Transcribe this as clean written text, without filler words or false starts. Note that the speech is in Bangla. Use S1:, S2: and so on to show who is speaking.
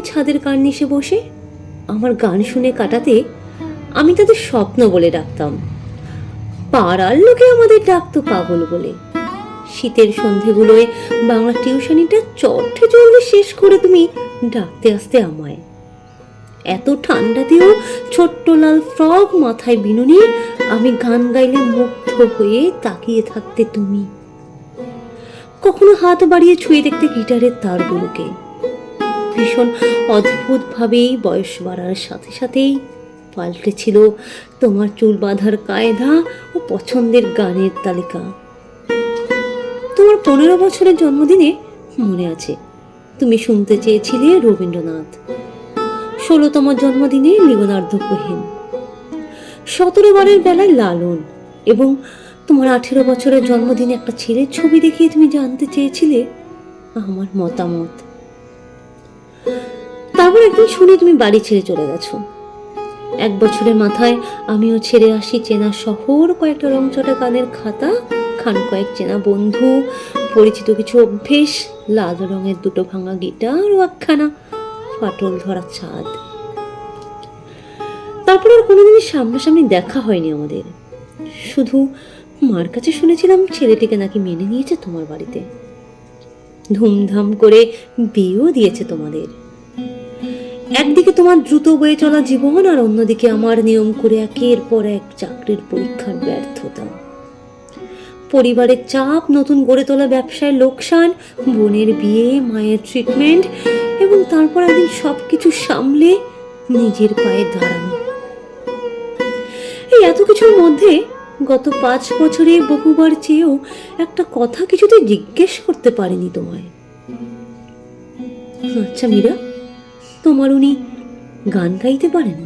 S1: ছাদের কার্নিশে বসে আমার গান শুনে কাটাতে আমি তাদের স্বপ্ন বলে ডাকতাম। পাড়ার লোকে আমাদের ডাকতো পাগল বলে। শীতের সন্ধেগুলোয় বাংলা টিউশনিটা চটে জলদি শেষ করে তুমি ডাকতে আসতে আমায়। এত ঠান্ডাতেও ছোট্ট লাল ফ্রক মাথায় বিনুনি আমি গান গাইলে মুগ্ধ হয়ে তাকিয়ে থাকতে তুমি। কখনো হাত বাড়িয়ে ছুঁয়ে দেখতে গিটারের তারগুলোকে। ভীষণ অদ্ভুত ভাবেই বয়স বাড়ার সাথে সাথেই পাল্টেছিল তোমার চুল বাঁধার কায়দা ও পছন্দের গানের তালিকা। তোমার 15 বছরের জন্মদিনে মনে আছে তুমি শুনতে চেয়েছিলে রবীন্দ্রনাথ, 16তম জন্মদিনে লিওনার্দো কোহেন, 17 বারের বেলায় লালন, এবং তোমার 18 বছরের জন্মদিনে একটা ছেলের ছবি দেখিয়ে তুমি জানতে চেয়েছিলে আমার মতামত। তারপর একদিন শুনে তুমি বাড়ি ছেড়ে চলে গেছো। 1 বছরের মাথায় আমিও ছেড়ে আসি চেনা শহর, কয়েকটা রংচটা গানের খাতা, খান কয়েক চেনা বন্ধু, পরিচিত কিছু অভ্যেস, লাল রঙের 2টো ভাঙা গিটার ও একখানা ফাটল ধরা ছাদ। তারপর আর কোনোদিনই সামনাসামনি দেখা হয়নি আমাদের। শুধু মার কাছে শুনেছিলাম ছেলেটিকে নাকি মেনে নিয়েছে তোমার বাড়িতে, ধুমধাম করে বিয়েও দিয়েছে তোমাদের। একদিকে তোমার দ্রুত বয়ে চলা জীবন, আর অন্যদিকে আমার নিয়ম করে একের পর এক চাকরির পরীক্ষার ব্যর্থতা, পরিবারের চাপ, নতুন গড়ে তোলা ব্যবসায় লোকসান, বোনের বিয়ে, মায়ের ট্রিটমেন্ট, এবং তারপর একদিন সবকিছু সামলে নিজের পায়ে দাঁড়ানো। এই এত কিছুর মধ্যে গত 5 বছরে বহুবার চেয়েও একটা কথা কিছুতে জিজ্ঞেস করতে পারিনি তোমায়। আচ্ছা মীরা, তোমার উনি গান গাইতে পারেন?